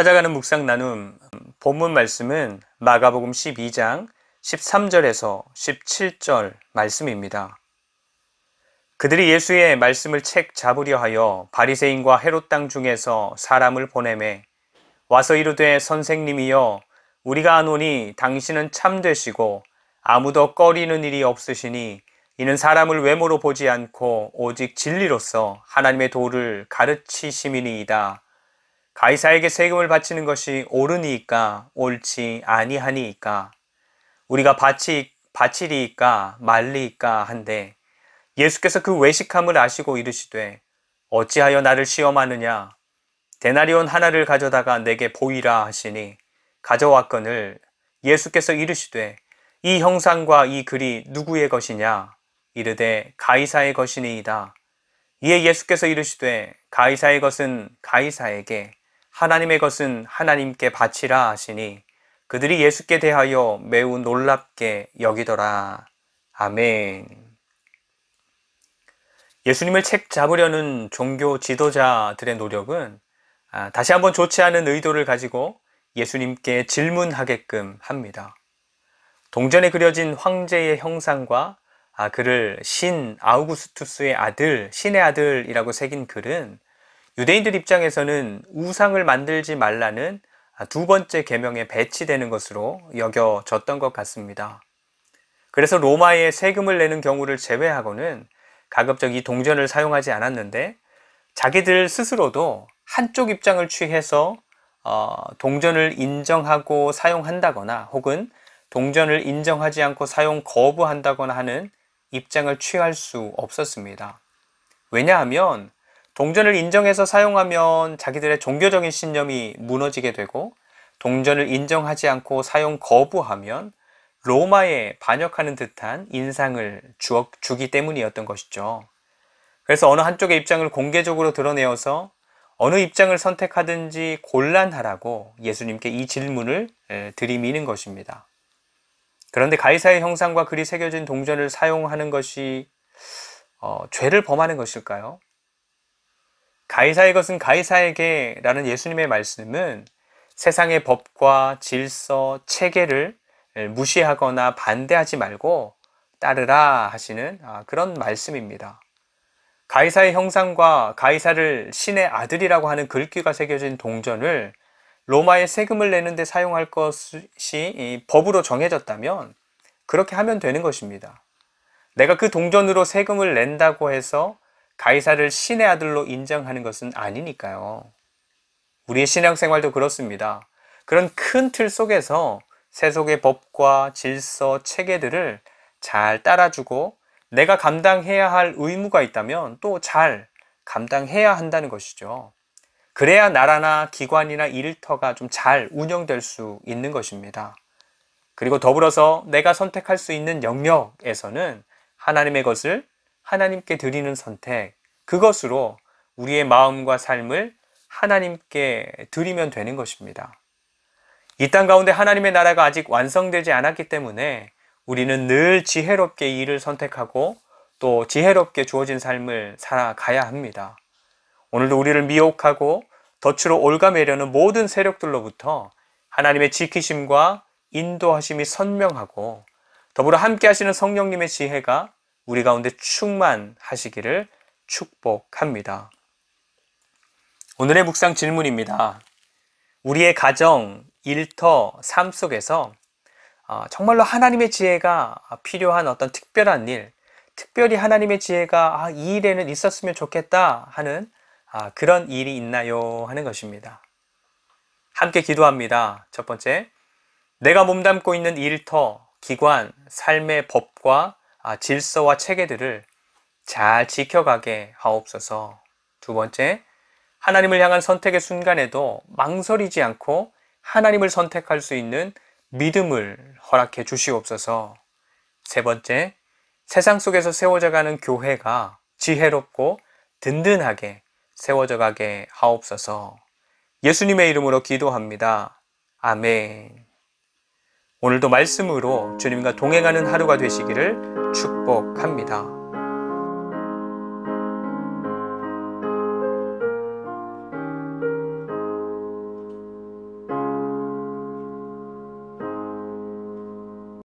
찾아가는 묵상 나눔 본문 말씀은 마가복음 12장 13절에서 17절 말씀입니다. 그들이 예수의 말씀을 책 잡으려 하여 바리새인과 헤롯 땅 중에서 사람을 보내매 와서 이르되 선생님이여 우리가 아노니 당신은 참되시고 아무도 꺼리는 일이 없으시니 이는 사람을 외모로 보지 않고 오직 진리로서 하나님의 도를 가르치심이니이다. 가이사에게 세금을 바치는 것이 옳으니이까 옳지 아니하니이까 우리가 바치리이까 말리이까 한데 예수께서 그 외식함을 아시고 이르시되 어찌하여 나를 시험하느냐 데나리온 하나를 가져다가 내게 보이라 하시니 가져왔거늘 예수께서 이르시되 이 형상과 이 글이 누구의 것이냐 이르되 가이사의 것이니이다. 이에 예수께서 이르시되 가이사의 것은 가이사에게 하나님의 것은 하나님께 바치라 하시니 그들이 예수께 대하여 매우 놀랍게 여기더라. 아멘. 예수님을 책 잡으려는 종교 지도자들의 노력은 다시 한번 좋지 않은 의도를 가지고 예수님께 질문하게끔 합니다. 동전에 그려진 황제의 형상과 그를 신 아우구스투스의 아들, 신의 아들이라고 새긴 글은 유대인들 입장에서는 우상을 만들지 말라는 두 번째 계명에 배치되는 것으로 여겨졌던 것 같습니다. 그래서 로마에 세금을 내는 경우를 제외하고는 가급적 이 동전을 사용하지 않았는데 자기들 스스로도 한쪽 입장을 취해서 동전을 인정하고 사용한다거나 혹은 동전을 인정하지 않고 사용 거부한다거나 하는 입장을 취할 수 없었습니다. 왜냐하면 동전을 인정해서 사용하면 자기들의 종교적인 신념이 무너지게 되고 동전을 인정하지 않고 사용 거부하면 로마에 반역하는 듯한 인상을 주기 때문이었던 것이죠. 그래서 어느 한쪽의 입장을 공개적으로 드러내어서 어느 입장을 선택하든지 곤란하라고 예수님께 이 질문을 들이미는 것입니다. 그런데 가이사의 형상과 글이 새겨진 동전을 사용하는 것이 죄를 범하는 것일까요? 가이사의 것은 가이사에게 라는 예수님의 말씀은 세상의 법과 질서, 체계를 무시하거나 반대하지 말고 따르라 하시는 그런 말씀입니다. 가이사의 형상과 가이사를 신의 아들이라고 하는 글귀가 새겨진 동전을 로마에 세금을 내는데 사용할 것이 법으로 정해졌다면 그렇게 하면 되는 것입니다. 내가 그 동전으로 세금을 낸다고 해서 가이사를 신의 아들로 인정하는 것은 아니니까요. 우리의 신앙생활도 그렇습니다. 그런 큰 틀 속에서 세속의 법과 질서, 체계들을 잘 따라주고 내가 감당해야 할 의무가 있다면 또 잘 감당해야 한다는 것이죠. 그래야 나라나 기관이나 일터가 좀 잘 운영될 수 있는 것입니다. 그리고 더불어서 내가 선택할 수 있는 영역에서는 하나님의 것을 하나님께 드리는 선택, 그것으로 우리의 마음과 삶을 하나님께 드리면 되는 것입니다. 이 땅 가운데 하나님의 나라가 아직 완성되지 않았기 때문에 우리는 늘 지혜롭게 이 일을 선택하고 또 지혜롭게 주어진 삶을 살아가야 합니다. 오늘도 우리를 미혹하고 덫으로 올가매려는 모든 세력들로부터 하나님의 지키심과 인도하심이 선명하고 더불어 함께 하시는 성령님의 지혜가 우리 가운데 충만하시기를 축복합니다. 오늘의 묵상 질문입니다. 우리의 가정, 일터, 삶 속에서 정말로 하나님의 지혜가 필요한 어떤 특별한 일, 특별히 하나님의 지혜가 이 일에는 있었으면 좋겠다 하는 그런 일이 있나요? 하는 것입니다. 함께 기도합니다. 첫 번째, 내가 몸담고 있는 일터, 기관, 삶의 법과 질서와 체계들을 잘 지켜가게 하옵소서. 두 번째, 하나님을 향한 선택의 순간에도 망설이지 않고 하나님을 선택할 수 있는 믿음을 허락해 주시옵소서. 세 번째, 세상 속에서 세워져 가는 교회가 지혜롭고 든든하게 세워져 가게 하옵소서. 예수님의 이름으로 기도합니다. 아멘. 오늘도 말씀으로 주님과 동행하는 하루가 되시기를 축복합니다.